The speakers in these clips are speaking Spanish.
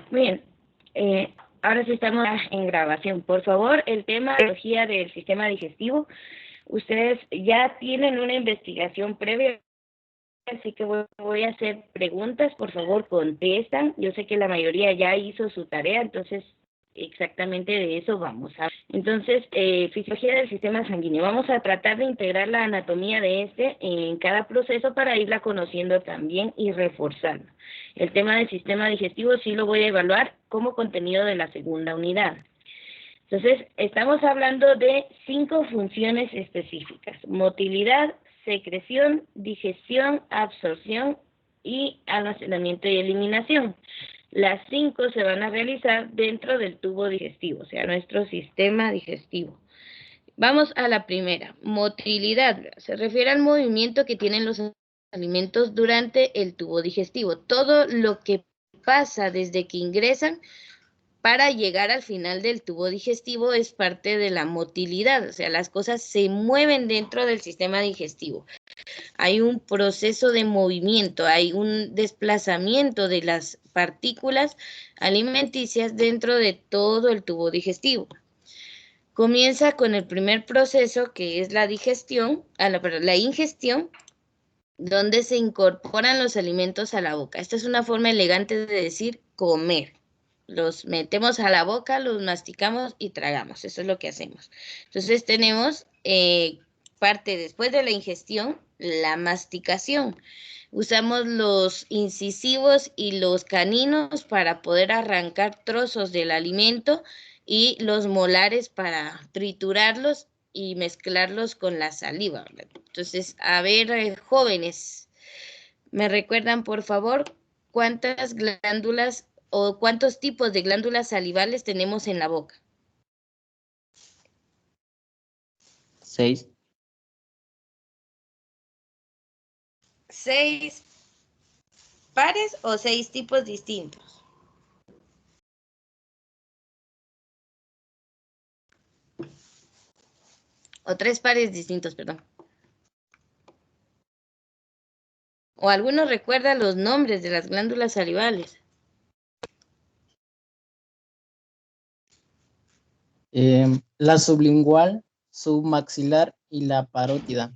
Muy bien. Ahora sí estamos en grabación. Por favor, el tema de biología del sistema digestivo. Ustedes ya tienen una investigación previa, así que voy a hacer preguntas. Por favor, contestan. Yo sé que la mayoría ya hizo su tarea, entonces exactamente de eso vamos a. Entonces, fisiología del sistema sanguíneo. Vamos a tratar de integrar la anatomía de este en cada proceso para irla conociendo también y reforzando. El tema del sistema digestivo sí lo voy a evaluar como contenido de la segunda unidad. Entonces, estamos hablando de 5 funciones específicas: motilidad, secreción, digestión, absorción y almacenamiento y eliminación. Las 5 se van a realizar dentro del tubo digestivo, o sea, nuestro sistema digestivo. Vamos a la primera, motilidad. Se refiere al movimiento que tienen los alimentos durante el tubo digestivo. Todo lo que pasa desde que ingresan para llegar al final del tubo digestivo es parte de la motilidad, o sea, las cosas se mueven dentro del sistema digestivo. Hay un proceso de movimiento, hay un desplazamiento de las partículas alimenticias dentro de todo el tubo digestivo. Comienza con el primer proceso, que es la digestión, la ingestión, donde se incorporan los alimentos a la boca. Esta es una forma elegante de decir comer. Los metemos a la boca, los masticamos y tragamos. Eso es lo que hacemos. Entonces tenemos parte después de la ingestión, la masticación. Usamos los incisivos y los caninos para poder arrancar trozos del alimento y los molares para triturarlos y mezclarlos con la saliva. Entonces, a ver, jóvenes, ¿me recuerdan, por favor, cuántas glándulas o cuántos tipos de glándulas salivales tenemos en la boca? 6. 6 pares o 6 tipos distintos. O 3 pares distintos, perdón. O algunos recuerdan los nombres de las glándulas salivales. La sublingual, submaxilar y la parótida.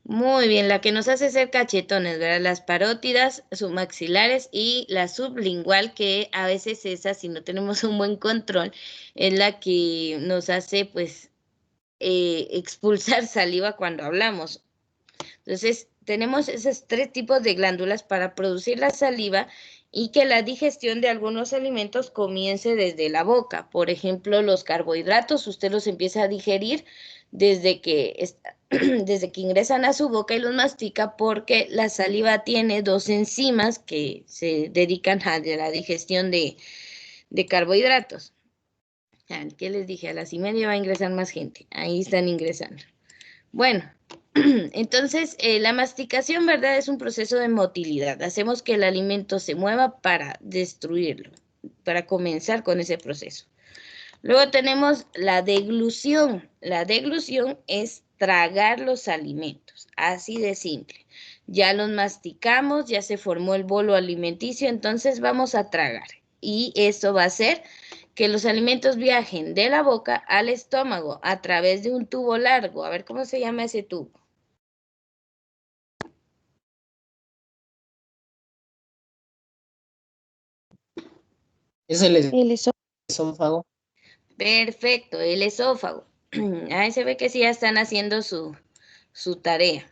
Muy bien, la que nos hace ser cachetones, ¿verdad? Las parótidas, submaxilares y la sublingual, que a veces esa, si no tenemos un buen control, es la que nos hace, pues, expulsar saliva cuando hablamos. Entonces, tenemos esos 3 tipos de glándulas para producir la saliva y que la digestión de algunos alimentos comience desde la boca. Por ejemplo, los carbohidratos, usted los empieza a digerir desde que, desde que ingresan a su boca y los mastica, porque la saliva tiene 2 enzimas que se dedican a la digestión de carbohidratos. ¿Qué les dije? A las 1:30 va a ingresar más gente. Ahí están ingresando. Bueno, entonces la masticación, ¿verdad? Es un proceso de motilidad. Hacemos que el alimento se mueva para destruirlo, para comenzar con ese proceso. Luego tenemos la deglución. La deglución es tragar los alimentos, así de simple. Ya los masticamos, ya se formó el bolo alimenticio, entonces vamos a tragar. Y eso va a hacer que los alimentos viajen de la boca al estómago a través de un tubo largo. A ver cómo se llama ese tubo. Es el esófago. Perfecto, el esófago. Ahí se ve que sí ya están haciendo su tarea.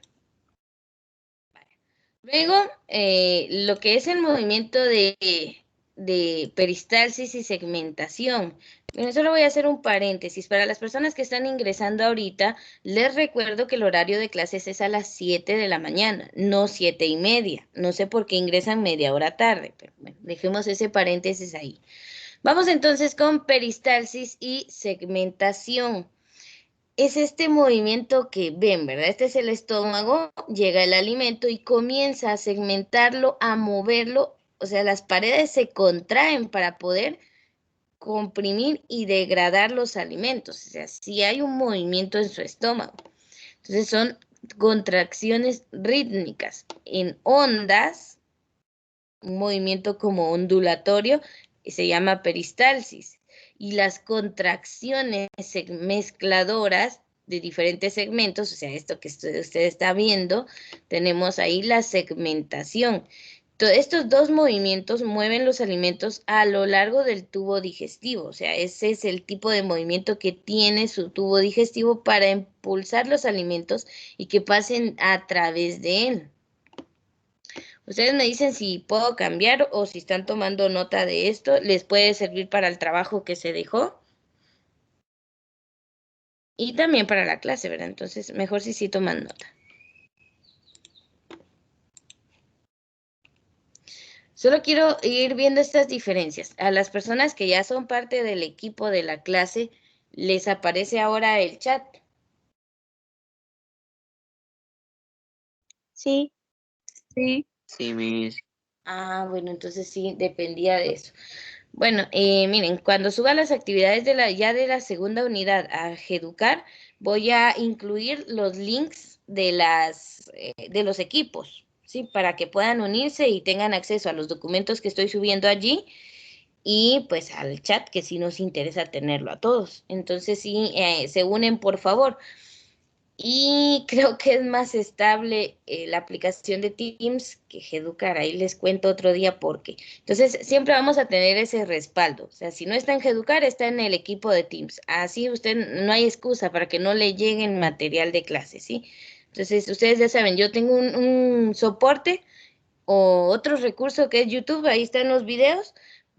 Luego, lo que es el movimiento de peristalsis y segmentación. Bueno, solo voy a hacer un paréntesis. Para las personas que están ingresando ahorita, les recuerdo que el horario de clases es a las 7 de la mañana, no 7:30. No sé por qué ingresan media hora tarde, pero bueno, dejemos ese paréntesis ahí. Vamos entonces con peristalsis y segmentación. Es este movimiento que ven, ¿verdad? Este es el estómago, llega el alimento y comienza a segmentarlo, a moverlo, o sea, las paredes se contraen para poder comprimir y degradar los alimentos, o sea, si hay un movimiento en su estómago. Entonces son contracciones rítmicas en ondas, un movimiento como ondulatorio, se llama peristalsis. Y las contracciones mezcladoras de diferentes segmentos, o sea, esto que usted está viendo, tenemos ahí la segmentación. Estos dos movimientos mueven los alimentos a lo largo del tubo digestivo, o sea, ese es el tipo de movimiento que tiene su tubo digestivo para impulsar los alimentos y que pasen a través de él. Ustedes me dicen si puedo cambiar o si están tomando nota de esto, les puede servir para el trabajo que se dejó y también para la clase, ¿verdad? Entonces, mejor si sí toman nota. Solo quiero ir viendo estas diferencias. A las personas que ya son parte del equipo de la clase, les aparece ahora el chat. Sí. Sí. Sí, Miss. Ah, bueno, entonces sí, dependía de eso. Bueno, miren, cuando suba las actividades de la segunda unidad a Educar, voy a incluir los links de los equipos, ¿sí? Para que puedan unirse y tengan acceso a los documentos que estoy subiendo allí y pues al chat, que sí nos interesa tenerlo a todos. Entonces sí, se unen por favor. Y creo que es más estable la aplicación de Teams que Educar. Ahí les cuento otro día por qué. Entonces, siempre vamos a tener ese respaldo. O sea, si no está en Educar, está en el equipo de Teams. Así usted no hay excusa para que no le lleguen material de clase, ¿sí? Entonces, ustedes ya saben, yo tengo un soporte o otro recurso que es YouTube. Ahí están los videos.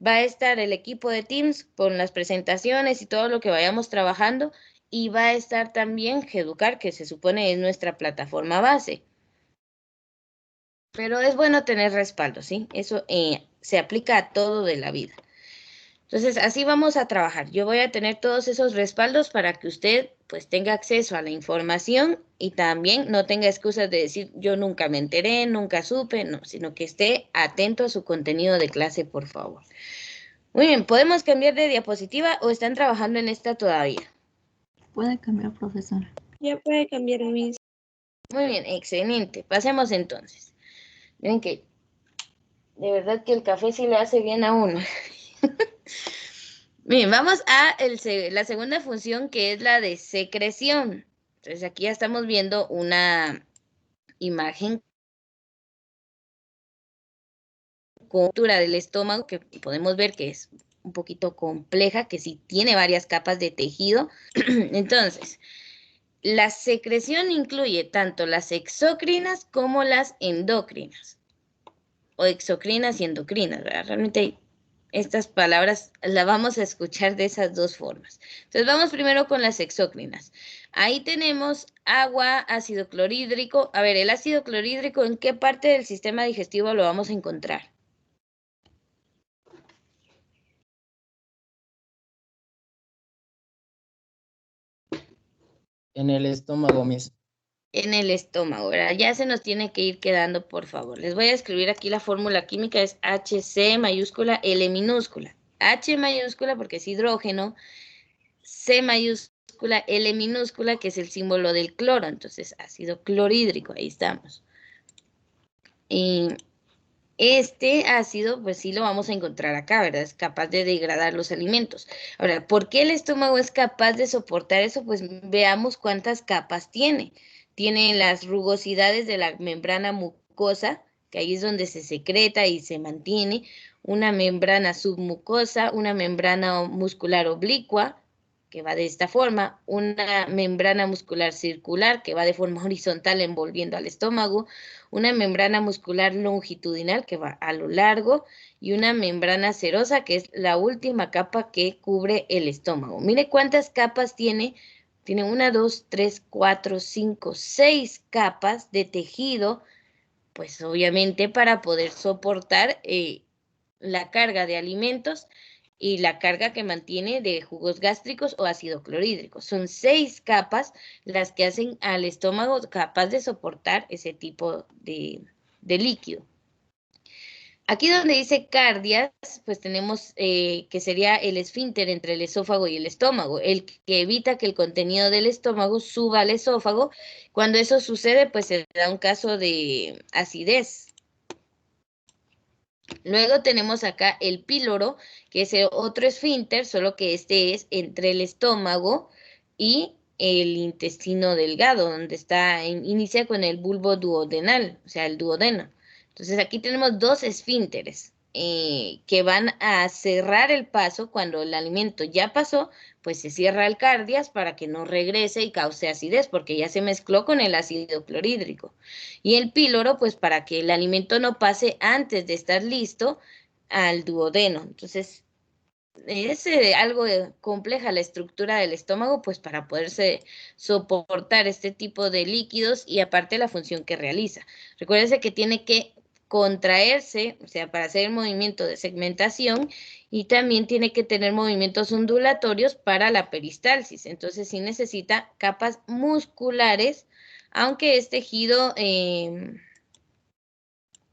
Va a estar el equipo de Teams con las presentaciones y todo lo que vayamos trabajando. Y va a estar también Educar, que se supone es nuestra plataforma base. Pero es bueno tener respaldo, ¿sí? Eso se aplica a todo de la vida. Entonces, así vamos a trabajar. Yo voy a tener todos esos respaldos para que usted pues tenga acceso a la información y también no tenga excusas de decir yo nunca me enteré, nunca supe, no, sino que esté atento a su contenido de clase, por favor. Muy bien, ¿podemos cambiar de diapositiva o están trabajando en esta todavía? Puede cambiar, profesora. Ya puede cambiar, Miss. Muy bien, excelente. Pasemos entonces. Miren que de verdad que el café sí le hace bien a uno. Bien, vamos a la segunda función, que es la de secreción. Entonces aquí ya estamos viendo una imagen con estructura del estómago que podemos ver que es un poquito compleja, que sí tiene varias capas de tejido. Entonces, la secreción incluye tanto las exócrinas como las endócrinas, o exocrinas y endocrinas, ¿verdad? Realmente estas palabras las vamos a escuchar de esas dos formas. Entonces vamos primero con las exócrinas. Ahí tenemos agua, ácido clorhídrico. A ver, el ácido clorhídrico, ¿en qué parte del sistema digestivo lo vamos a encontrar? En el estómago, Miss. En el estómago, ¿verdad? Ya se nos tiene que ir quedando, por favor. Les voy a escribir aquí la fórmula química, es HC mayúscula, L minúscula. H mayúscula porque es hidrógeno, C mayúscula, L minúscula, que es el símbolo del cloro. Entonces, ácido clorhídrico, ahí estamos. Y este ácido, pues sí lo vamos a encontrar acá, ¿verdad? Es capaz de degradar los alimentos. Ahora, ¿por qué el estómago es capaz de soportar eso? Pues veamos cuántas capas tiene. Tiene las rugosidades de la membrana mucosa, que ahí es donde se secreta y se mantiene, una membrana submucosa, una membrana muscular oblicua, que va de esta forma, una membrana muscular circular, que va de forma horizontal envolviendo al estómago, una membrana muscular longitudinal que va a lo largo y una membrana serosa que es la última capa que cubre el estómago. Mire cuántas capas tiene. Tiene 1, 2, 3, 4, 5, 6 capas de tejido, pues obviamente para poder soportar la carga de alimentos y la carga que mantiene de jugos gástricos o ácido clorhídrico. Son 6 capas las que hacen al estómago capaz de soportar ese tipo de líquido. Aquí donde dice cardias, pues tenemos que sería el esfínter entre el esófago y el estómago, el que evita que el contenido del estómago suba al esófago. Cuando eso sucede, pues se da un caso de acidez. Luego tenemos acá el píloro, que es el otro esfínter, solo que este es entre el estómago y el intestino delgado, donde inicia con el bulbo duodenal, o sea, el duodeno. Entonces aquí tenemos dos esfínteres que van a cerrar el paso cuando el alimento ya pasó, pues se cierra el cardias para que no regrese y cause acidez, porque ya se mezcló con el ácido clorhídrico. Y el píloro, pues para que el alimento no pase antes de estar listo al duodeno. Entonces, es algo compleja la estructura del estómago, pues para poderse soportar este tipo de líquidos y aparte la función que realiza. Recuérdense que tiene que contraerse, o sea, para hacer el movimiento de segmentación y también tiene que tener movimientos ondulatorios para la peristalsis. Entonces, sí necesita capas musculares, aunque es tejido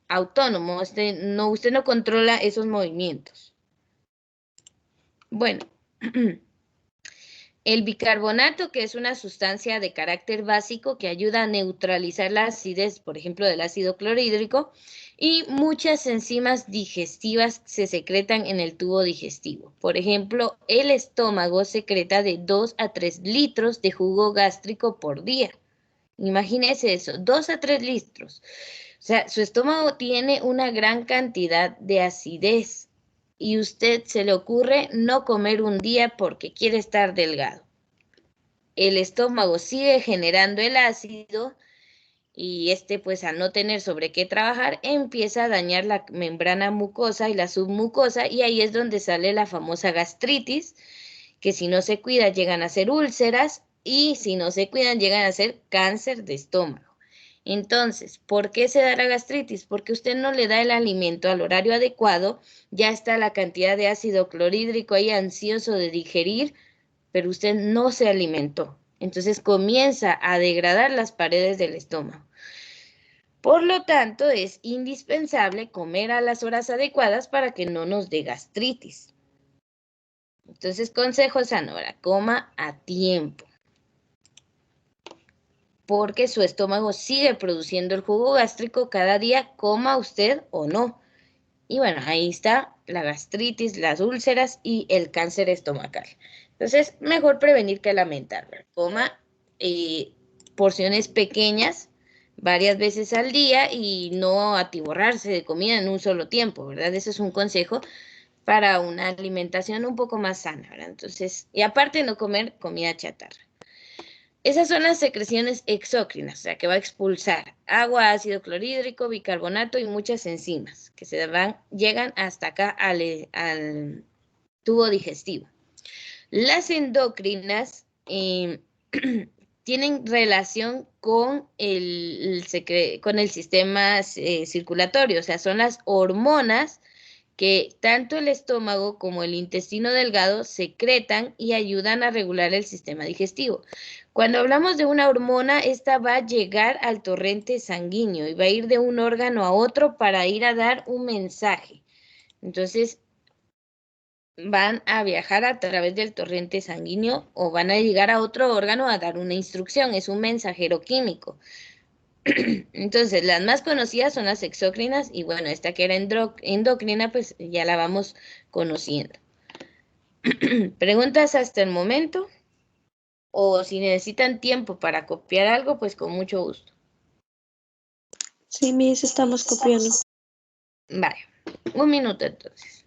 autónomo, usted no controla esos movimientos. Bueno, el bicarbonato, que es una sustancia de carácter básico que ayuda a neutralizar la acidez, por ejemplo, del ácido clorhídrico, y muchas enzimas digestivas se secretan en el tubo digestivo. Por ejemplo, el estómago secreta de 2 a 3 litros de jugo gástrico por día. Imagínese eso, 2 a 3 litros. O sea, su estómago tiene una gran cantidad de acidez y usted se le ocurre no comer un día porque quiere estar delgado. El estómago sigue generando el ácido y pues al no tener sobre qué trabajar, empieza a dañar la membrana mucosa y la submucosa y ahí es donde sale la famosa gastritis, que si no se cuida llegan a ser úlceras y si no se cuidan llegan a ser cáncer de estómago. Entonces, ¿por qué se da la gastritis? Porque usted no le da el alimento al horario adecuado, ya está la cantidad de ácido clorhídrico ahí ansioso de digerir, pero usted no se alimentó. Entonces comienza a degradar las paredes del estómago. Por lo tanto, es indispensable comer a las horas adecuadas para que no nos dé gastritis. Entonces, consejo Sanora, coma a tiempo, porque su estómago sigue produciendo el jugo gástrico cada día, coma usted o no. Y bueno, ahí está la gastritis, las úlceras y el cáncer estomacal. Entonces, mejor prevenir que lamentar. Coma porciones pequeñas varias veces al día y no atiborrarse de comida en un solo tiempo, ¿verdad? Ese es un consejo para una alimentación un poco más sana, ¿verdad? Entonces, y aparte no comer comida chatarra. Esas son las secreciones exócrinas, o sea, que va a expulsar agua, ácido clorhídrico, bicarbonato y muchas enzimas que llegan hasta acá al tubo digestivo. Las endocrinas tienen relación con el sistema circulatorio, o sea, son las hormonas que tanto el estómago como el intestino delgado secretan y ayudan a regular el sistema digestivo. Cuando hablamos de una hormona, esta va a llegar al torrente sanguíneo y va a ir de un órgano a otro para ir a dar un mensaje. Entonces, van a viajar a través del torrente sanguíneo o van a llegar a otro órgano a dar una instrucción. Es un mensajero químico. Entonces, las más conocidas son las exócrinas y bueno, esta que era endocrina, pues ya la vamos conociendo. ¿Preguntas hasta el momento? O si necesitan tiempo para copiar algo, pues con mucho gusto. Sí, Miss, estamos copiando. Vale, un minuto entonces.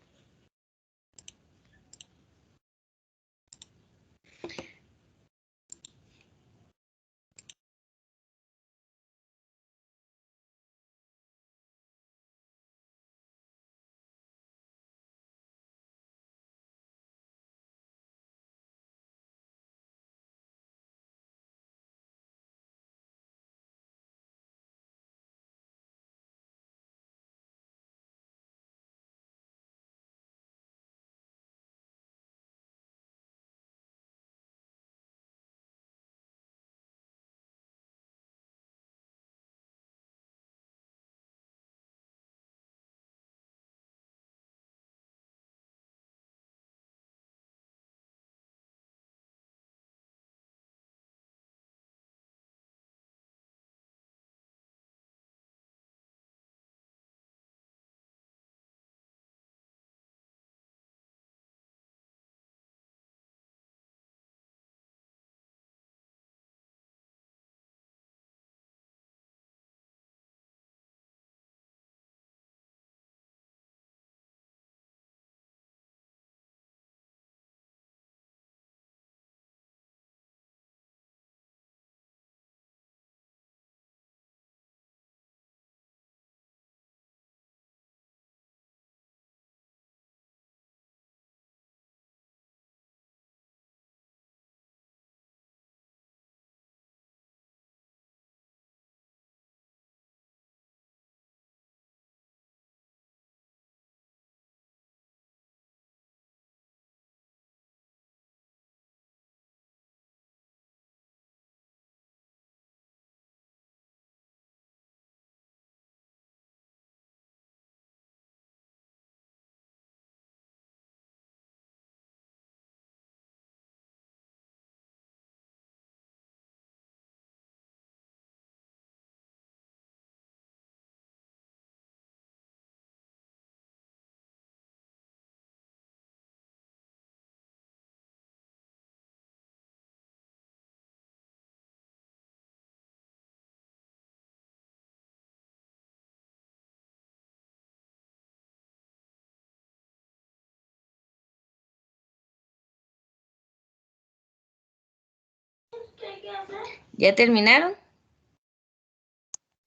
¿Ya terminaron?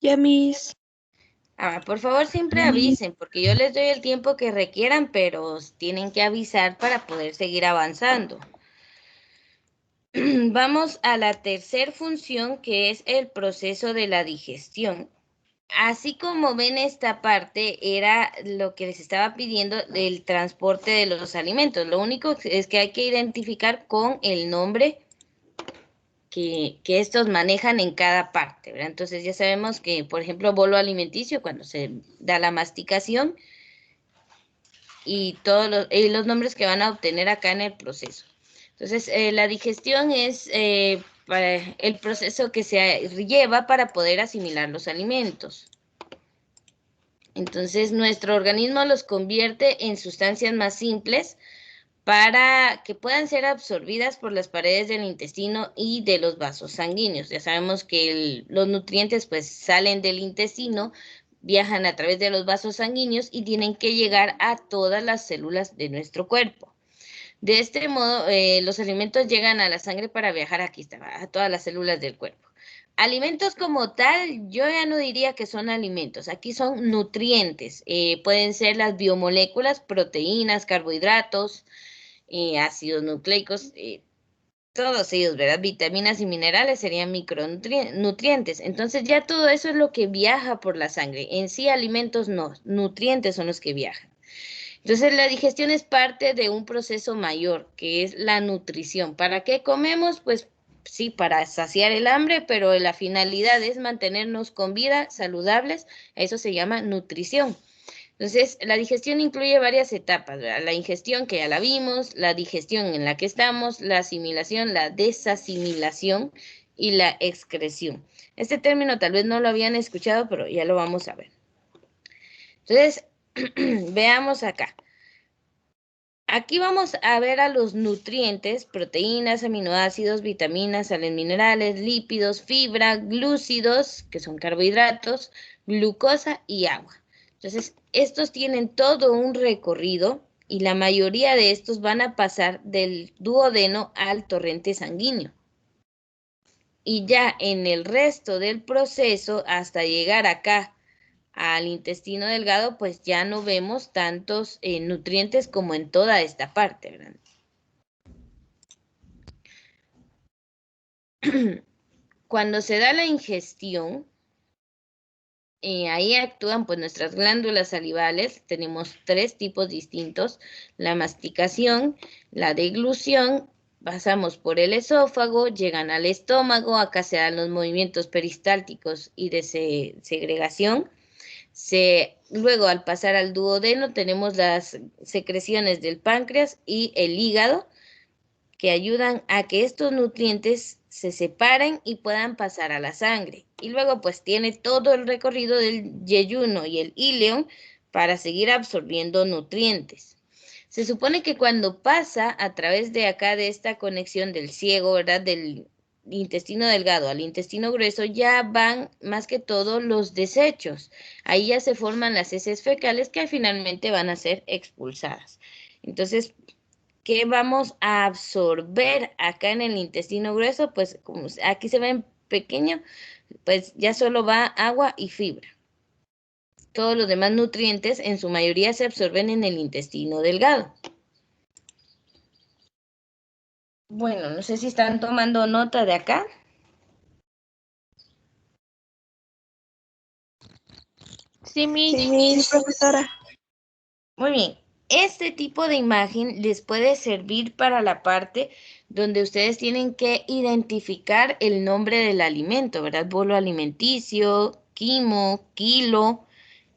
Ya, Miss. Por favor, siempre avisen, porque yo les doy el tiempo que requieran, pero tienen que avisar para poder seguir avanzando. Vamos a la tercera función, que es el proceso de la digestión. Así como ven, esta parte era lo que les estaba pidiendo, el transporte de los alimentos. Lo único es que hay que identificar con el nombre que estos manejan en cada parte, ¿verdad? Entonces ya sabemos que, por ejemplo, bolo alimenticio, cuando se da la masticación, y todos los nombres que van a obtener acá en el proceso. Entonces, la digestión es el proceso que se lleva para poder asimilar los alimentos. Entonces, nuestro organismo los convierte en sustancias más simples para que puedan ser absorbidas por las paredes del intestino y de los vasos sanguíneos. Ya sabemos que los nutrientes pues salen del intestino, viajan a través de los vasos sanguíneos y tienen que llegar a todas las células de nuestro cuerpo. De este modo, los alimentos llegan a la sangre para viajar, aquí está, a todas las células del cuerpo. Alimentos como tal, yo ya no diría que son alimentos, aquí son nutrientes. Pueden ser las biomoléculas, proteínas, carbohidratos, ácidos nucleicos, todos ellos, ¿verdad? Vitaminas y minerales serían micronutrientes. Entonces ya todo eso es lo que viaja por la sangre. En sí, alimentos no, nutrientes son los que viajan. Entonces la digestión es parte de un proceso mayor, que es la nutrición. ¿Para qué comemos? Pues sí, para saciar el hambre, pero la finalidad es mantenernos con vida, saludables. Eso se llama nutrición. Entonces, la digestión incluye varias etapas, ¿verdad? La ingestión, que ya la vimos, la digestión en la que estamos, la asimilación, la desasimilación y la excreción. Este término tal vez no lo habían escuchado, pero ya lo vamos a ver. Entonces, veamos acá. Aquí vamos a ver a los nutrientes, proteínas, aminoácidos, vitaminas, sales minerales, lípidos, fibra, glúcidos, que son carbohidratos, glucosa y agua. Entonces, estos tienen todo un recorrido y la mayoría de estos van a pasar del duodeno al torrente sanguíneo. Y ya en el resto del proceso, hasta llegar acá al intestino delgado, pues ya no vemos tantos nutrientes como en toda esta parte, ¿verdad? Cuando se da la ingestión, ahí actúan pues nuestras glándulas salivales. Tenemos 3 tipos distintos: la masticación, la deglución, pasamos por el esófago, llegan al estómago, acá se dan los movimientos peristálticos y de segregación. Luego, al pasar al duodeno, tenemos las secreciones del páncreas y el hígado, que ayudan a que estos nutrientes se separen y puedan pasar a la sangre. Y luego pues tiene todo el recorrido del yeyuno y el íleon para seguir absorbiendo nutrientes. Se supone que cuando pasa a través de acá, de esta conexión del ciego, ¿verdad?, del intestino delgado al intestino grueso, ya van más que todo los desechos. Ahí ya se forman las heces fecales que finalmente van a ser expulsadas. Entonces, ¿qué vamos a absorber acá en el intestino grueso? Pues como aquí se ve en pequeño, pues ya solo va agua y fibra. Todos los demás nutrientes en su mayoría se absorben en el intestino delgado. Bueno, no sé si están tomando nota de acá. Sí, profesora. Muy bien. Este tipo de imagen les puede servir para la parte donde ustedes tienen que identificar el nombre del alimento, ¿verdad? Bolo alimenticio, quimo, kilo,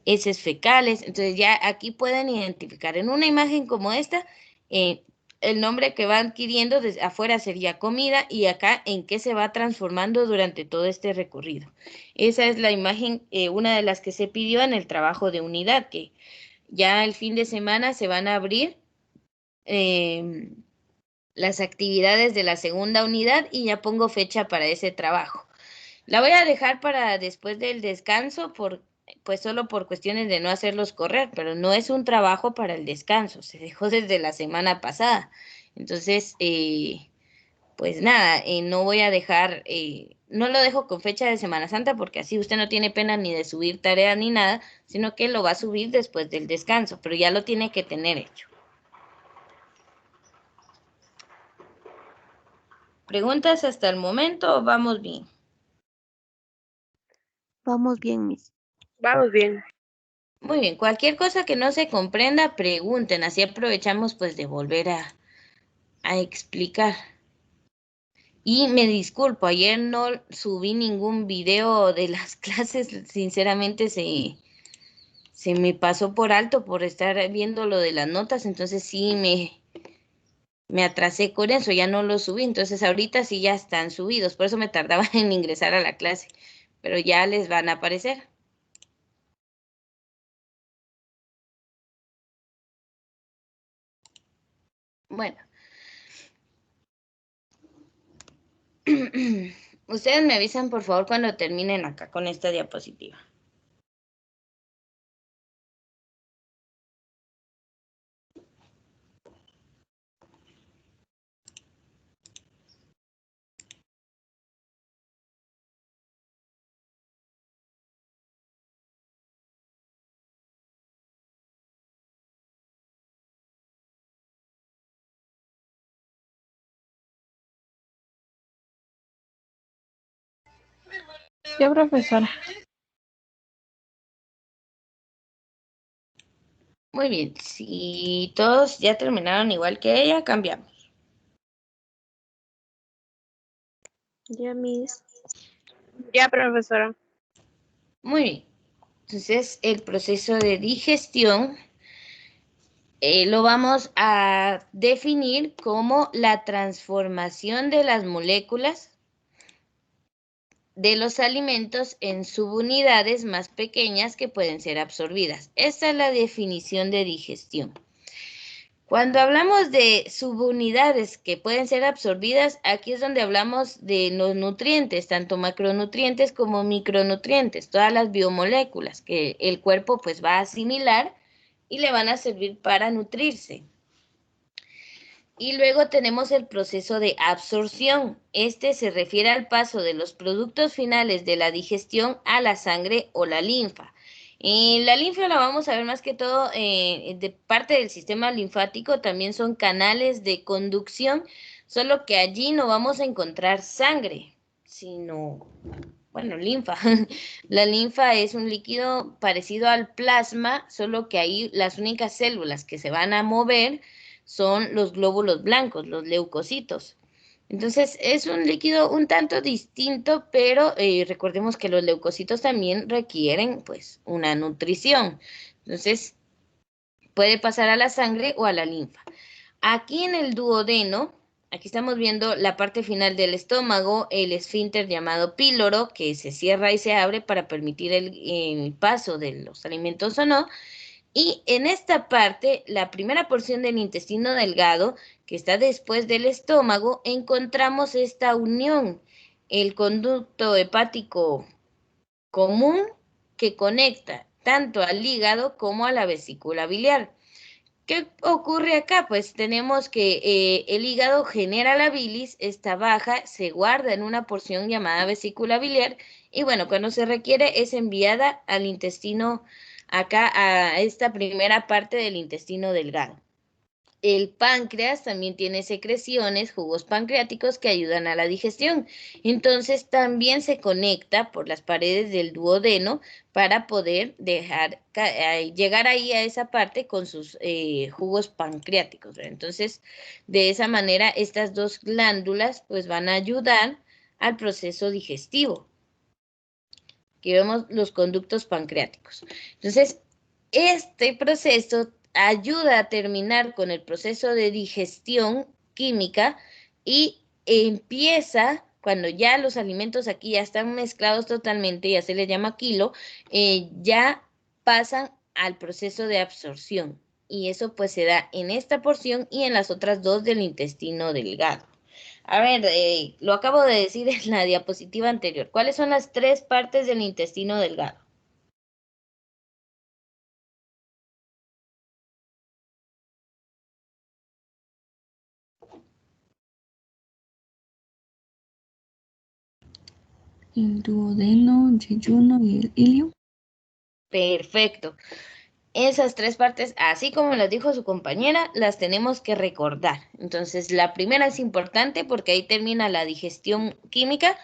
heces fecales. Entonces ya aquí pueden identificar en una imagen como esta, el nombre que va adquiriendo. Desde afuera sería comida y acá en qué se va transformando durante todo este recorrido. Esa es la imagen, una de las que se pidió en el trabajo de unidad, que ya el fin de semana se van a abrir las actividades de la segunda unidad y ya pongo fecha para ese trabajo. La voy a dejar para después del descanso, pues solo por cuestiones de no hacerlos correr, pero no es un trabajo para el descanso, se dejó desde la semana pasada. Entonces, pues nada, no voy a dejar, no lo dejo con fecha de Semana Santa porque así usted no tiene pena ni de subir tareas ni nada, sino que lo va a subir después del descanso, pero ya lo tiene que tener hecho. ¿Preguntas hasta el momento o vamos bien? Vamos bien, Miss. Vamos bien. Muy bien, cualquier cosa que no se comprenda, pregunten, así aprovechamos pues de volver a explicar. Y me disculpo, ayer no subí ningún video de las clases, sinceramente se me pasó por alto por estar viendo lo de las notas, entonces sí me atrasé con eso, ya no lo subí, entonces ahorita sí ya están subidos, por eso me tardaba en ingresar a la clase, pero ya les van a aparecer. Bueno. Ustedes me avisan por favor cuando terminen acá con esta diapositiva. Sí, profesora. Muy bien, si todos ya terminaron igual que ella, cambiamos. Ya, Miss. Ya, profesora. Muy bien, entonces el proceso de digestión lo vamos a definir como la transformación de las moléculas de los alimentos en subunidades más pequeñas que pueden ser absorbidas. Esta es la definición de digestión. Cuando hablamos de subunidades que pueden ser absorbidas, aquí es donde hablamos de los nutrientes, tanto macronutrientes como micronutrientes, todas las biomoléculas que el cuerpo pues va a asimilar y le van a servir para nutrirse. Y luego tenemos el proceso de absorción. Este se refiere al paso de los productos finales de la digestión a la sangre o la linfa. La linfa la vamos a ver más que todo de parte del sistema linfático, también son canales de conducción, solo que allí no vamos a encontrar sangre, sino, bueno, linfa. La linfa es un líquido parecido al plasma, solo que ahí las únicas células que se van a mover son los glóbulos blancos, los leucocitos. Entonces, es un líquido un tanto distinto, pero recordemos que los leucocitos también requieren, pues, una nutrición. Entonces, puede pasar a la sangre o a la linfa. Aquí en el duodeno, aquí estamos viendo la parte final del estómago, el esfínter llamado píloro, que se cierra y se abre para permitir el paso de los alimentos o no. Y en esta parte, la primera porción del intestino delgado, que está después del estómago, encontramos esta unión, el conducto hepático común que conecta tanto al hígado como a la vesícula biliar. ¿Qué ocurre acá? Pues tenemos que el hígado genera la bilis, esta baja, se guarda en una porción llamada vesícula biliar y bueno, cuando se requiere es enviada al intestino, acá a esta primera parte del intestino delgado. El páncreas también tiene secreciones, jugos pancreáticos que ayudan a la digestión. Entonces también se conecta por las paredes del duodeno para poder llegar ahí a esa parte con sus jugos pancreáticos. Entonces, de esa manera, estas dos glándulas pues van a ayudar al proceso digestivo. Aquí vemos los conductos pancreáticos. Entonces, este proceso ayuda a terminar con el proceso de digestión química y empieza, cuando ya los alimentos aquí ya están mezclados totalmente, ya se les llama kilo, ya pasan al proceso de absorción. Y eso pues se da en esta porción y en las otras dos del intestino delgado. A ver, lo acabo de decir en la diapositiva anterior. ¿Cuáles son las tres partes del intestino delgado? El duodeno, yeyuno y el ilio. Perfecto. Esas tres partes, así como las dijo su compañera, las tenemos que recordar. Entonces, la primera es importante porque ahí termina la digestión química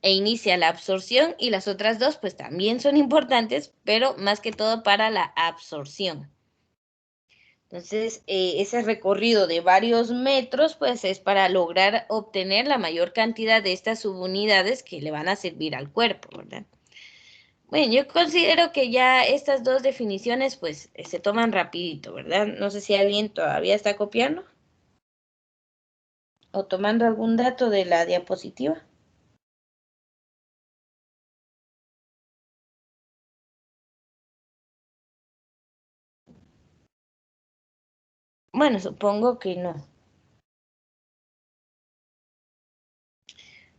e inicia la absorción, y las otras dos pues también son importantes, pero más que todo para la absorción. Entonces, ese recorrido de varios metros pues es para lograr obtener la mayor cantidad de estas subunidades que le van a servir al cuerpo, ¿verdad? Bueno, yo considero que ya estas dos definiciones pues se toman rapidito, ¿verdad? No sé si alguien todavía está copiando o tomando algún dato de la diapositiva. Bueno, supongo que no.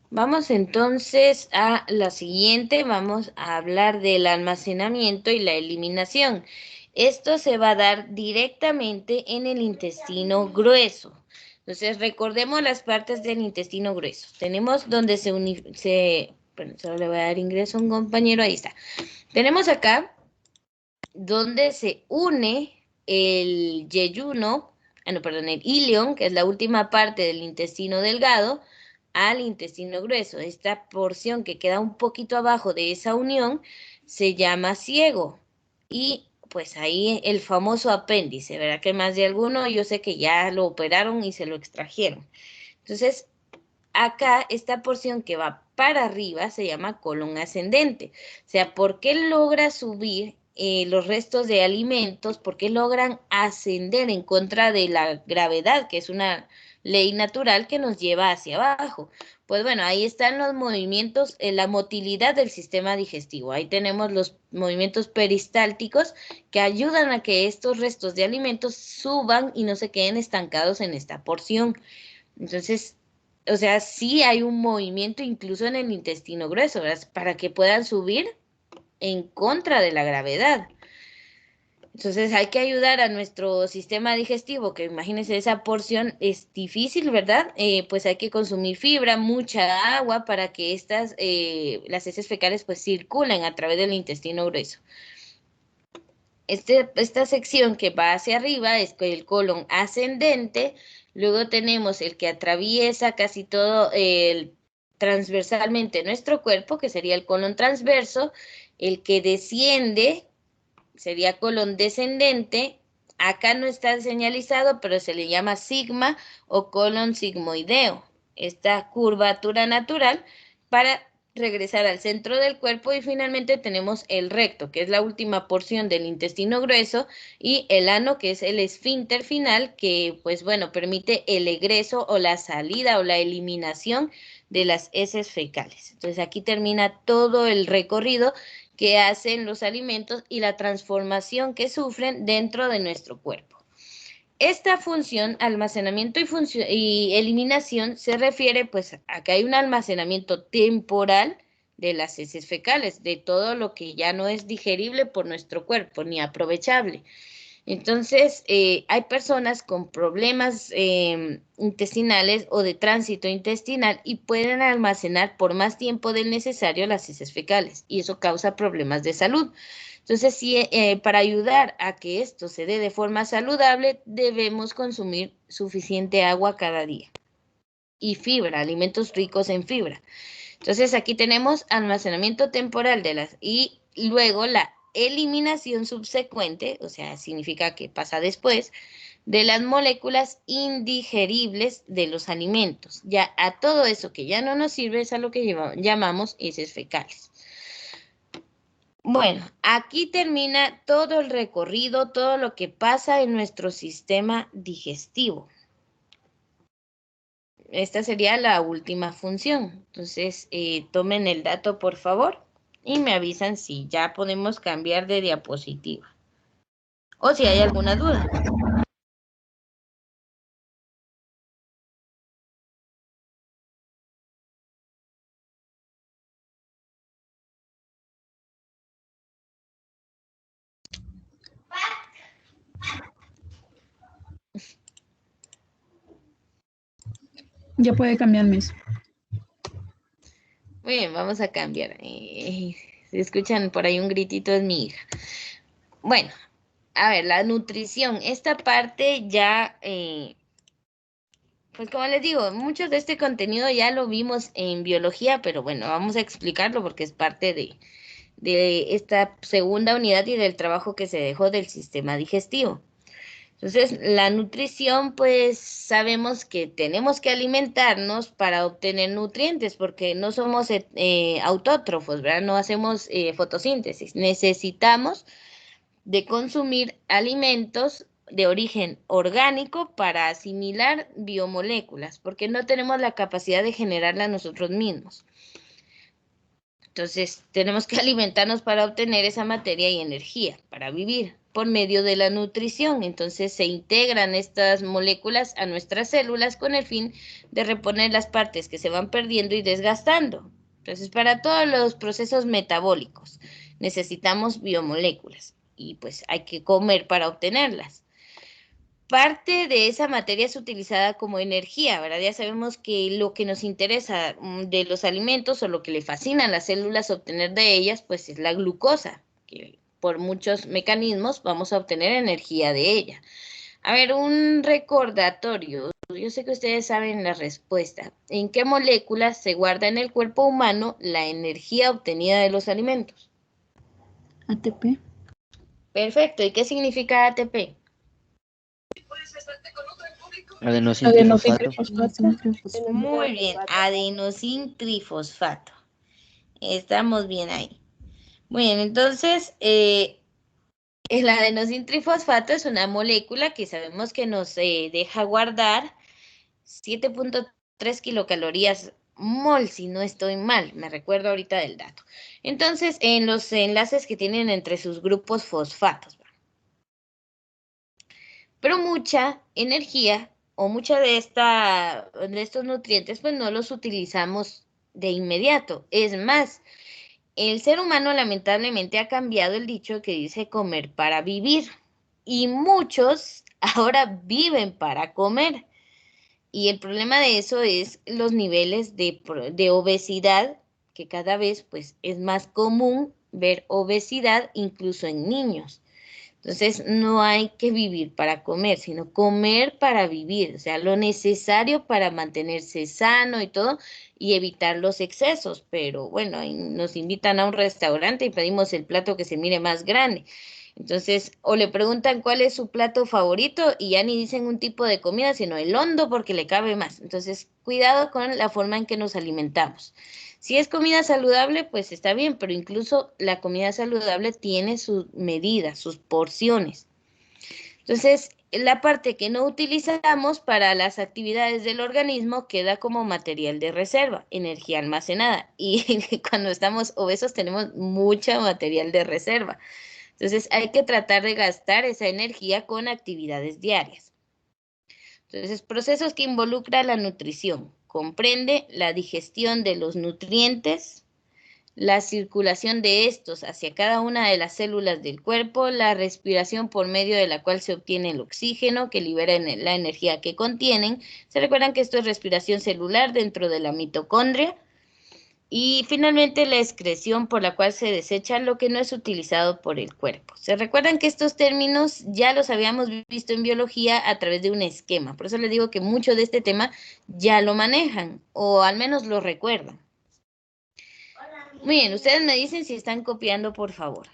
Vamos entonces a la siguiente. Vamos a hablar del almacenamiento y la eliminación. Esto se va a dar directamente en el intestino grueso. Entonces, recordemos las partes del intestino grueso. Tenemos donde bueno, solo le voy a dar ingreso a un compañero, ahí está. Tenemos acá donde se une el yeyuno, el ilion, que es la última parte del intestino delgado, al intestino grueso. Esta porción que queda un poquito abajo de esa unión se llama ciego. Y pues ahí el famoso apéndice, ¿verdad? Que más de alguno yo sé que ya lo operaron y se lo extrajeron. Entonces, acá esta porción que va para arriba se llama colon ascendente. O sea, ¿por qué logra subir los restos de alimentos? ¿Por qué logran ascender en contra de la gravedad, que es una ley natural que nos lleva hacia abajo? Pues bueno, ahí están los movimientos, la motilidad del sistema digestivo. Ahí tenemos los movimientos peristálticos que ayudan a que estos restos de alimentos suban y no se queden estancados en esta porción. Entonces, o sea, sí hay un movimiento incluso en el intestino grueso, ¿verdad? Para que puedan subir en contra de la gravedad. Entonces hay que ayudar a nuestro sistema digestivo, que imagínense, esa porción es difícil, ¿verdad? Pues hay que consumir fibra, mucha agua para que las heces fecales pues circulen a través del intestino grueso. Esta sección que va hacia arriba es el colon ascendente. Luego tenemos el que atraviesa casi todo transversalmente nuestro cuerpo, que sería el colon transverso. El que desciende sería colon descendente. Acá no está señalizado, pero se le llama sigma o colon sigmoideo. Esta curvatura natural para regresar al centro del cuerpo, y finalmente tenemos el recto, que es la última porción del intestino grueso, y el ano, que es el esfínter final, que pues bueno, permite el egreso o la salida o la eliminación de las heces fecales. Entonces aquí termina todo el recorrido que hacen los alimentos y la transformación que sufren dentro de nuestro cuerpo. Esta función, almacenamiento y eliminación, se refiere pues a que hay un almacenamiento temporal de las heces fecales, de todo lo que ya no es digerible por nuestro cuerpo ni aprovechable. Entonces, hay personas con problemas intestinales o de tránsito intestinal y pueden almacenar por más tiempo del necesario las heces fecales, y eso causa problemas de salud. Entonces, para ayudar a que esto se dé de forma saludable, debemos consumir suficiente agua cada día y fibra, alimentos ricos en fibra. Entonces, aquí tenemos almacenamiento temporal y luego la eliminación subsecuente, o sea, significa que pasa después, de las moléculas indigeribles de los alimentos. Ya a todo eso que ya no nos sirve es a lo que llamamos heces fecales. Bueno, aquí termina todo el recorrido, todo lo que pasa en nuestro sistema digestivo. Esta sería la última función. Entonces, tomen el dato, por favor, y me avisan si ya podemos cambiar de diapositiva o si hay alguna duda. Ya puede cambiar, Miss. Muy Muy bien, vamos a cambiar. Si escuchan por ahí un gritito, es mi hija. Bueno, a ver, la nutrición. Esta parte ya, pues como les digo, mucho de este contenido ya lo vimos en biología, pero bueno, vamos a explicarlo porque es parte de esta segunda unidad y del trabajo que se dejó del sistema digestivo. Entonces, la nutrición, pues sabemos que tenemos que alimentarnos para obtener nutrientes, porque no somos autótrofos, ¿verdad? No hacemos fotosíntesis. Necesitamos de consumir alimentos de origen orgánico para asimilar biomoléculas, porque no tenemos la capacidad de generarlas nosotros mismos. Entonces, tenemos que alimentarnos para obtener esa materia y energía, para vivir, por medio de la nutrición. Entonces, se integran estas moléculas a nuestras células con el fin de reponer las partes que se van perdiendo y desgastando. Entonces, para todos los procesos metabólicos necesitamos biomoléculas y pues hay que comer para obtenerlas. Parte de esa materia es utilizada como energía, ¿verdad? Ya sabemos que lo que nos interesa de los alimentos o lo que le fascina a las células obtener de ellas, pues es la glucosa, que por muchos mecanismos vamos a obtener energía de ella. A ver, un recordatorio. Yo sé que ustedes saben la respuesta. ¿En qué moléculas se guarda en el cuerpo humano la energía obtenida de los alimentos? ATP. Perfecto. ¿Y qué significa ATP? Adenosintrifosfato. Muy bien, adenosin trifosfato. Estamos bien ahí. Muy bien, entonces, el adenosin trifosfato es una molécula que sabemos que nos deja guardar 7.3 kilocalorías mol, si no estoy mal, me recuerdo ahorita del dato. Entonces, en los enlaces que tienen entre sus grupos fosfatos, pero mucha energía o mucha de estos nutrientes, pues no los utilizamos de inmediato. Es más, el ser humano lamentablemente ha cambiado el dicho que dice comer para vivir y muchos ahora viven para comer. Y el problema de eso es los niveles de obesidad, que cada vez pues es más común ver obesidad incluso en niños. Entonces, no hay que vivir para comer, sino comer para vivir, o sea, lo necesario para mantenerse sano y todo, y evitar los excesos. Pero bueno, nos invitan a un restaurante y pedimos el plato que se mire más grande. Entonces, o le preguntan cuál es su plato favorito y ya ni dicen un tipo de comida, sino el hondo porque le cabe más. Entonces, cuidado con la forma en que nos alimentamos. Si es comida saludable, pues está bien, pero incluso la comida saludable tiene sus medidas, sus porciones. Entonces, la parte que no utilizamos para las actividades del organismo queda como material de reserva, energía almacenada. Y cuando estamos obesos tenemos mucha material de reserva. Entonces, hay que tratar de gastar esa energía con actividades diarias. Entonces, procesos que involucran la nutrición. Comprende la digestión de los nutrientes, la circulación de estos hacia cada una de las células del cuerpo, la respiración por medio de la cual se obtiene el oxígeno que libera la energía que contienen. ¿Se recuerdan que esto es respiración celular dentro de la mitocondria? Y finalmente la excreción por la cual se desecha lo que no es utilizado por el cuerpo. ¿Se recuerdan que estos términos ya los habíamos visto en biología a través de un esquema? Por eso les digo que mucho de este tema ya lo manejan o al menos lo recuerdan. Muy bien, ustedes me dicen si están copiando, por favor.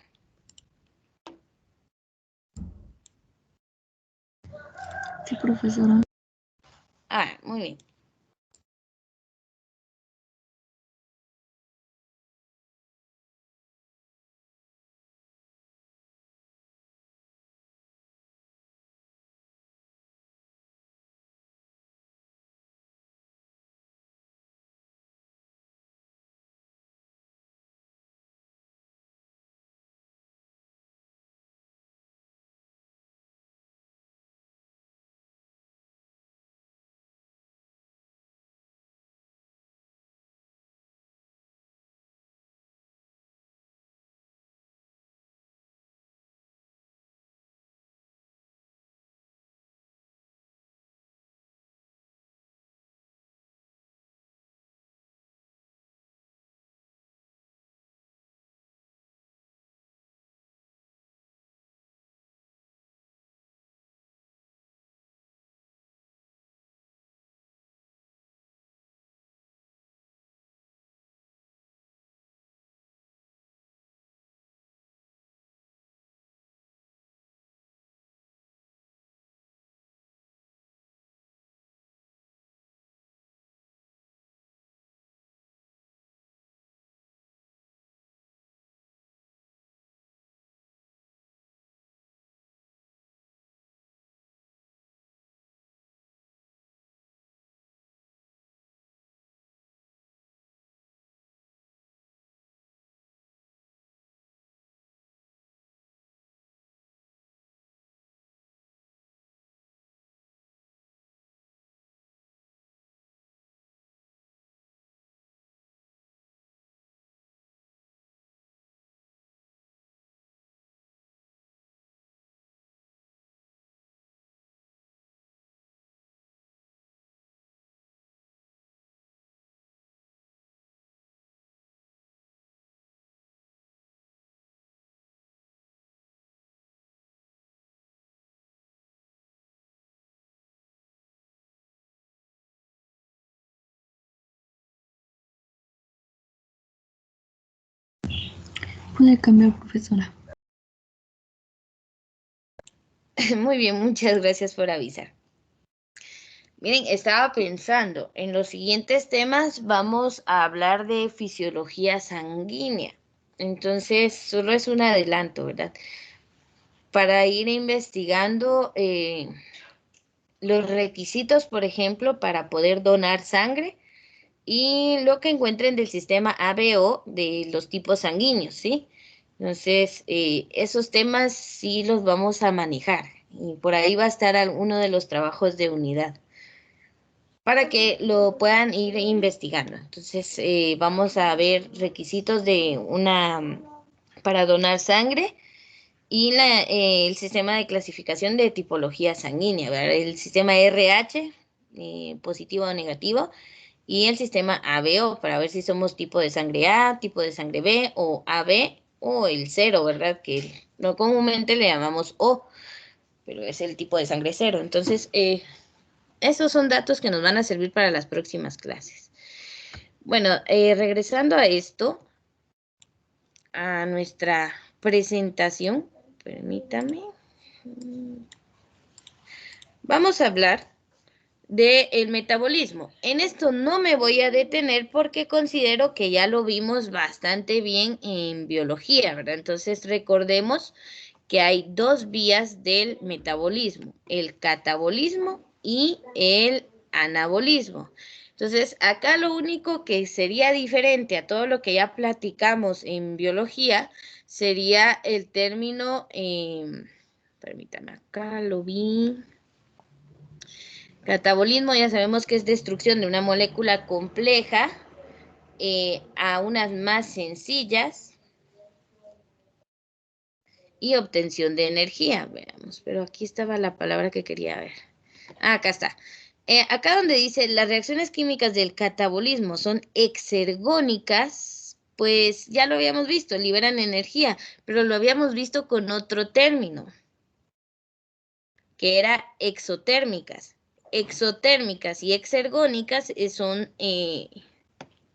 Sí, profesora. Ah, muy bien. puede cambiar, profesora. Muy bien, muchas gracias por avisar. Miren, estaba pensando, en los siguientes temas vamos a hablar de fisiología sanguínea. Entonces, solo es un adelanto, ¿verdad? Para ir investigando los requisitos, por ejemplo, para poder donar sangre y lo que encuentren del sistema ABO de los tipos sanguíneos, ¿sí? Entonces, esos temas sí los vamos a manejar y por ahí va a estar uno de los trabajos de unidad para que lo puedan ir investigando. Entonces, vamos a ver requisitos para donar sangre y el sistema de clasificación de tipología sanguínea, ¿verdad? El sistema RH, positivo o negativo, y el sistema ABO, para ver si somos tipo de sangre A, tipo de sangre B, o AB, o el 0, ¿verdad? Que no comúnmente le llamamos O, pero es el tipo de sangre 0. Entonces, esos son datos que nos van a servir para las próximas clases. Bueno, regresando a esto, a nuestra presentación, permítame. Vamos a hablar del metabolismo. En esto no me voy a detener porque considero que ya lo vimos bastante bien en biología, ¿verdad? Entonces recordemos que hay dos vías del metabolismo, el catabolismo y el anabolismo. Entonces, acá lo único que sería diferente a todo lo que ya platicamos en biología sería el término, permítame, acá lo vi. Catabolismo ya sabemos que es destrucción de una molécula compleja a unas más sencillas y obtención de energía. Veamos, pero aquí estaba la palabra que quería ver. Acá está. Acá donde dice las reacciones químicas del catabolismo son exergónicas, pues ya lo habíamos visto, liberan energía, pero lo habíamos visto con otro término, que era exotérmicas. Exotérmicas y exergónicas son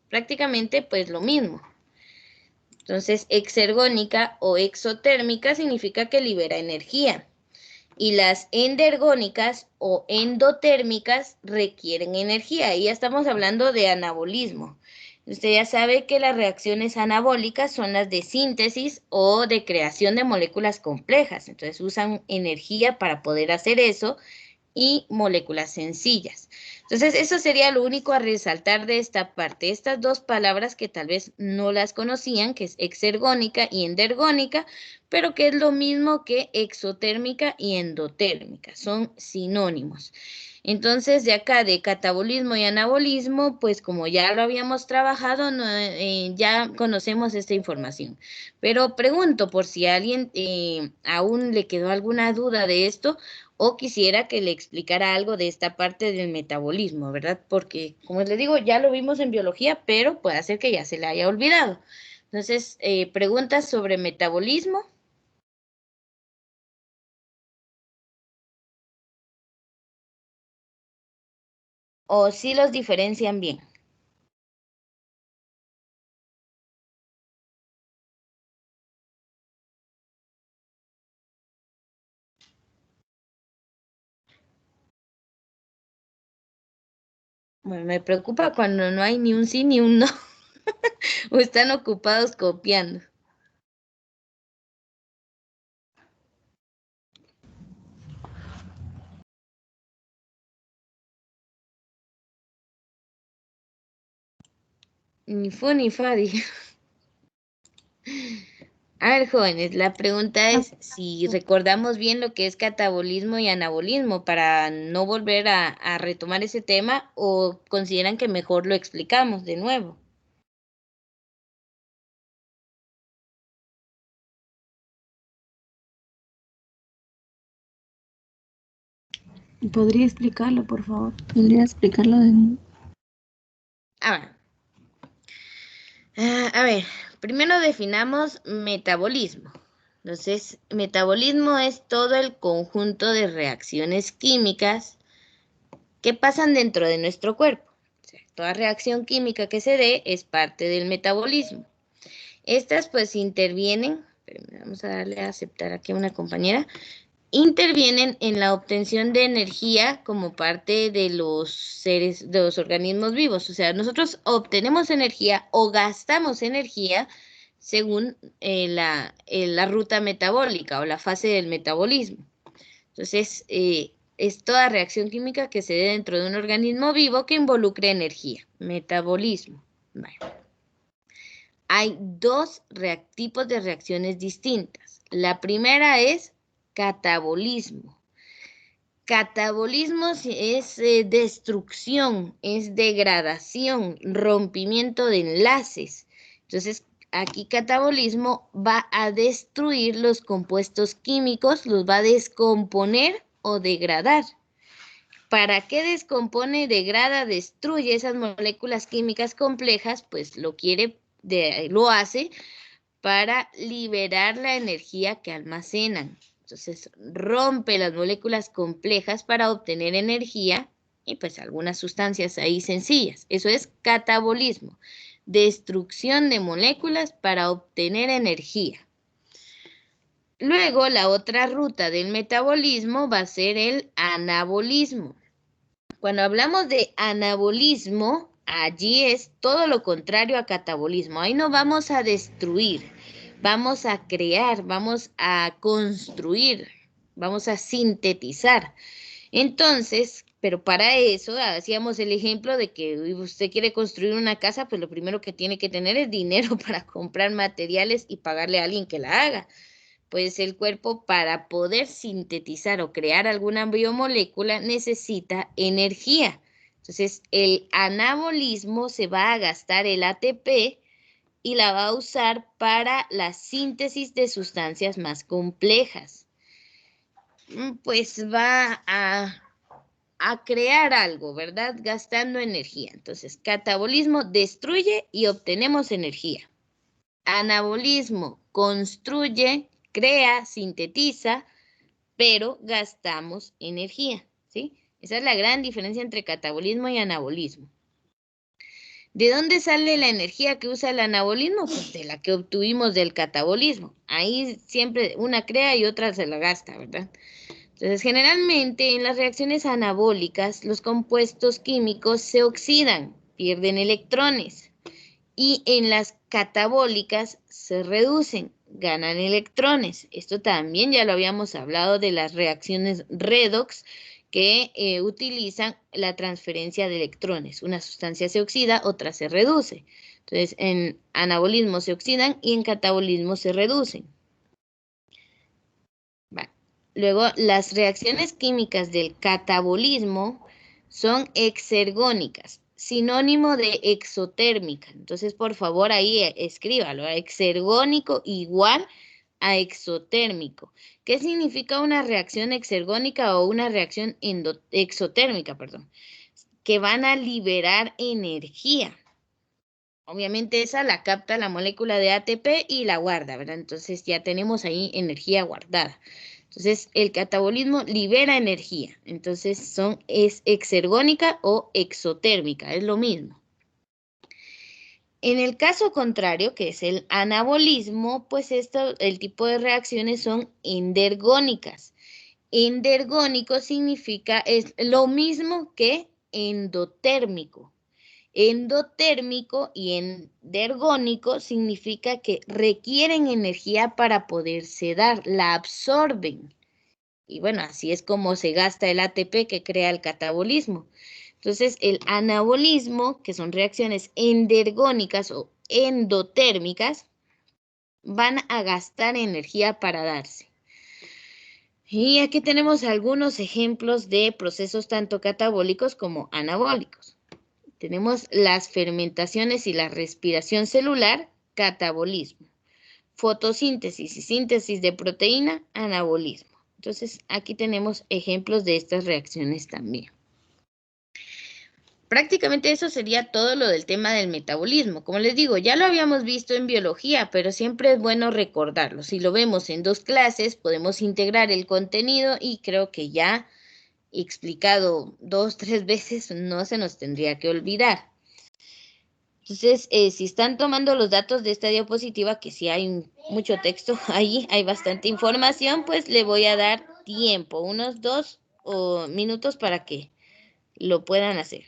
prácticamente pues lo mismo. Entonces, exergónica o exotérmica significa que libera energía. Y las endergónicas o endotérmicas requieren energía. Y ya estamos hablando de anabolismo. Usted ya sabe que las reacciones anabólicas son las de síntesis o de creación de moléculas complejas. Entonces usan energía para poder hacer eso y moléculas sencillas. Entonces, eso sería lo único a resaltar de esta parte. Estas dos palabras que tal vez no las conocían, que es exergónica y endergónica, pero que es lo mismo que exotérmica y endotérmica. Son sinónimos. Entonces, de acá, de catabolismo y anabolismo, pues como ya lo habíamos trabajado, ya conocemos esta información. Pero pregunto por si a alguien aún le quedó alguna duda de esto, o quisiera que le explicara algo de esta parte del metabolismo, ¿verdad? Porque, como les digo, ya lo vimos en biología, pero puede ser que ya se le haya olvidado. Entonces, preguntas sobre metabolismo. ¿O si los diferencian bien? Bueno, me preocupa cuando no hay ni un sí ni un no. O están ocupados copiando. Ni fu ni fa, dije. A ver, jóvenes, la pregunta es si recordamos bien lo que es catabolismo y anabolismo para no volver a retomar ese tema o consideran que mejor lo explicamos de nuevo. ¿Podría explicarlo, por favor? ¿Podría explicarlo de nuevo? A ver, primero definamos metabolismo. Entonces, metabolismo es todo el conjunto de reacciones químicas que pasan dentro de nuestro cuerpo. O sea, toda reacción química que se dé es parte del metabolismo. Estas pues intervienen, vamos a darle a aceptar aquí a una compañera, intervienen en la obtención de energía como parte de los seres, de los organismos vivos. O sea, nosotros obtenemos energía o gastamos energía según la ruta metabólica o la fase del metabolismo. Entonces, es toda reacción química que se dé dentro de un organismo vivo que involucre energía, metabolismo. Vale. Hay dos tipos de reacciones distintas. La primera es catabolismo. Catabolismo es destrucción, es degradación, rompimiento de enlaces. Entonces, aquí catabolismo va a destruir los compuestos químicos, los va a descomponer o degradar. ¿Para qué descompone, degrada, destruye esas moléculas químicas complejas? Pues lo hace para liberar la energía que almacenan. Entonces, rompe las moléculas complejas para obtener energía y pues algunas sustancias ahí sencillas. Eso es catabolismo, destrucción de moléculas para obtener energía. Luego, la otra ruta del metabolismo va a ser el anabolismo. Cuando hablamos de anabolismo, allí es todo lo contrario a catabolismo. Ahí no vamos a destruir, vamos a crear, vamos a construir, vamos a sintetizar. Entonces, pero para eso hacíamos el ejemplo de que usted quiere construir una casa, pues lo primero que tiene que tener es dinero para comprar materiales y pagarle a alguien que la haga. Pues el cuerpo, para poder sintetizar o crear alguna biomolécula, necesita energía. Entonces, el anabolismo se va a gastar el ATP y la va a usar para la síntesis de sustancias más complejas. Pues va a crear algo, ¿verdad? Gastando energía. Entonces, catabolismo destruye y obtenemos energía. Anabolismo construye, crea, sintetiza, pero gastamos energía, ¿sí? Esa es la gran diferencia entre catabolismo y anabolismo. ¿De dónde sale la energía que usa el anabolismo? Pues de la que obtuvimos del catabolismo. Ahí siempre una crea y otra se la gasta, ¿verdad? Entonces, generalmente en las reacciones anabólicas, los compuestos químicos se oxidan, pierden electrones. Y en las catabólicas se reducen, ganan electrones. Esto también ya lo habíamos hablado de las reacciones redox que utilizan la transferencia de electrones. Una sustancia se oxida, otra se reduce. Entonces, en anabolismo se oxidan y en catabolismo se reducen. Vale. Luego, las reacciones químicas del catabolismo son exergónicas, sinónimo de exotérmica. Entonces, por favor, ahí escríbalo. Exergónico igual a exotérmico. ¿Qué significa una reacción exergónica o una reacción exotérmica, perdón? Que van a liberar energía. Obviamente esa la capta la molécula de ATP y la guarda, ¿verdad? Entonces ya tenemos ahí energía guardada. Entonces, el catabolismo libera energía. Entonces, es exergónica o exotérmica, es lo mismo. En el caso contrario, que es el anabolismo, pues el tipo de reacciones son endergónicas. Endergónico significa, es lo mismo que endotérmico. Endotérmico y endergónico significa que requieren energía para poderse dar, la absorben. Y bueno, así es como se gasta el ATP que crea el catabolismo. Entonces, el anabolismo, que son reacciones endergónicas o endotérmicas, van a gastar energía para darse. Y aquí tenemos algunos ejemplos de procesos tanto catabólicos como anabólicos. Tenemos las fermentaciones y la respiración celular, catabolismo. Fotosíntesis y síntesis de proteína, anabolismo. Entonces, aquí tenemos ejemplos de estas reacciones también. Prácticamente eso sería todo lo del tema del metabolismo. Como les digo, ya lo habíamos visto en biología, pero siempre es bueno recordarlo. Si lo vemos en 2 clases, podemos integrar el contenido y creo que ya explicado 2, 3 veces no se nos tendría que olvidar. Entonces, si están tomando los datos de esta diapositiva, que sí hay mucho texto ahí, hay bastante información, pues le voy a dar tiempo, unos 2 minutos para que lo puedan hacer.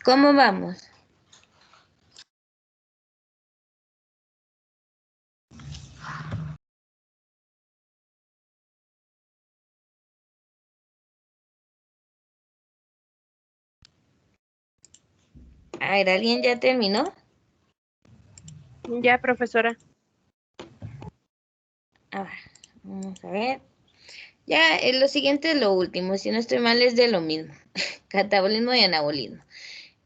¿Cómo vamos? A ver, ¿alguien ya terminó? Ya, profesora. A ver, vamos a ver. Ya, lo siguiente es lo último, si no estoy mal es de lo mismo, catabolismo y anabolismo.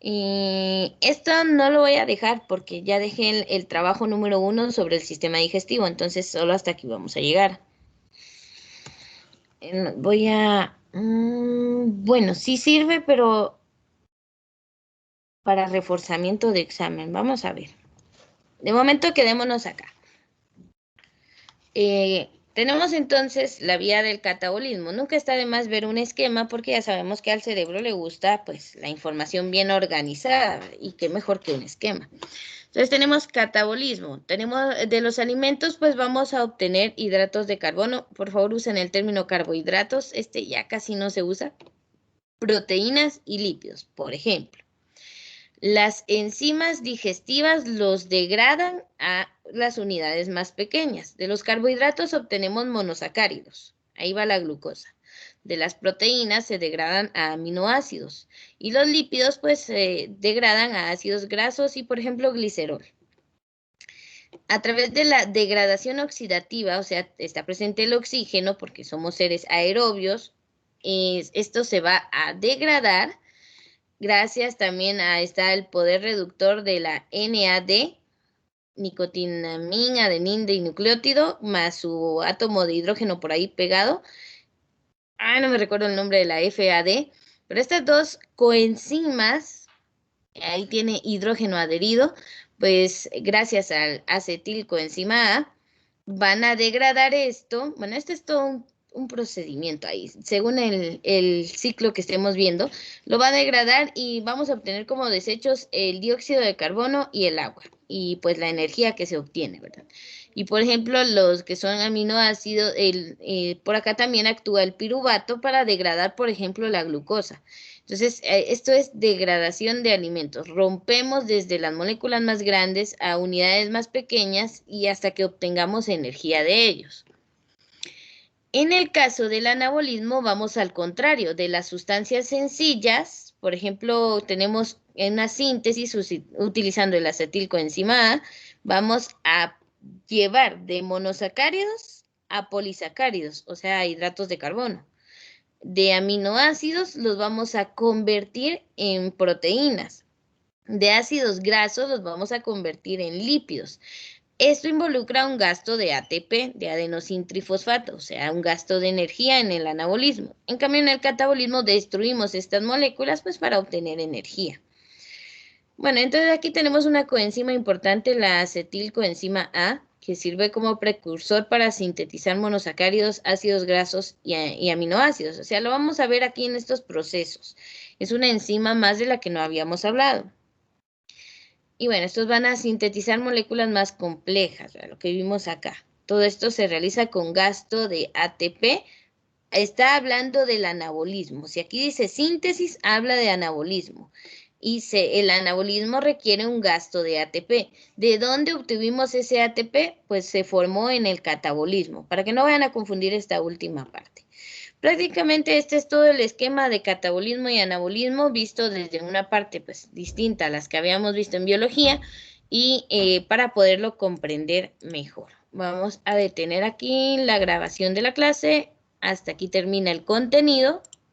Y esto no lo voy a dejar porque ya dejé el trabajo número 1 sobre el sistema digestivo, entonces solo hasta aquí vamos a llegar. Voy a... bueno, sí sirve, pero para reforzamiento de examen. Vamos a ver. De momento quedémonos acá. Tenemos entonces la vía del catabolismo. Nunca está de más ver un esquema porque ya sabemos que al cerebro le gusta pues la información bien organizada y qué mejor que un esquema. Entonces tenemos catabolismo. Tenemos de los alimentos pues vamos a obtener hidratos de carbono. Por favor usen el término carbohidratos. Este ya casi no se usa. proteínas y lípidos, por ejemplo. Las enzimas digestivas los degradan a las unidades más pequeñas. De los carbohidratos obtenemos monosacáridos. Ahí va la glucosa. De las proteínas se degradan a aminoácidos. Y los lípidos pues se degradan a ácidos grasos y, por ejemplo, glicerol. A través de la degradación oxidativa, o sea, está presente el oxígeno porque somos seres aerobios, esto se va a degradar. Gracias también a está el poder reductor de la NAD, nicotinamina, adenín de nucleótido, más su átomo de hidrógeno por ahí pegado. No me recuerdo el nombre de la FAD, pero estas dos coenzimas, ahí tiene hidrógeno adherido, pues gracias al acetilcoenzima A, van a degradar esto. Bueno, este es todo un procedimiento ahí, según el ciclo que estemos viendo, lo va a degradar y vamos a obtener como desechos el dióxido de carbono y el agua, y pues la energía que se obtiene, ¿verdad? Y por ejemplo, los que son aminoácidos, por acá también actúa el piruvato para degradar, por ejemplo, la glucosa. Entonces, esto es degradación de alimentos. Rompemos desde las moléculas más grandes a unidades más pequeñas y hasta que obtengamos energía de ellos. En el caso del anabolismo vamos al contrario, de las sustancias sencillas, por ejemplo, tenemos una síntesis utilizando el acetilcoenzima A, vamos a llevar de monosacáridos a polisacáridos, o sea, hidratos de carbono. De aminoácidos los vamos a convertir en proteínas. De ácidos grasos los vamos a convertir en lípidos. Esto involucra un gasto de ATP, de adenosintrifosfato, o sea, un gasto de energía en el anabolismo. En cambio, en el catabolismo destruimos estas moléculas pues para obtener energía. Bueno, entonces aquí tenemos una coenzima importante, la acetilcoenzima A, que sirve como precursor para sintetizar monosacáridos, ácidos grasos y aminoácidos. O sea, lo vamos a ver aquí en estos procesos. Es una enzima más de la que no habíamos hablado. Y bueno, estos van a sintetizar moléculas más complejas, lo que vimos acá. Todo esto se realiza con gasto de ATP. Está hablando del anabolismo. Si aquí dice síntesis, habla de anabolismo. Y el anabolismo requiere un gasto de ATP. ¿De dónde obtuvimos ese ATP? Pues se formó en el catabolismo, para que no vayan a confundir esta última parte. Prácticamente este es todo el esquema de catabolismo y anabolismo visto desde una parte pues distinta a las que habíamos visto en biología y para poderlo comprender mejor. Vamos a detener aquí la grabación de la clase. Hasta aquí termina el contenido.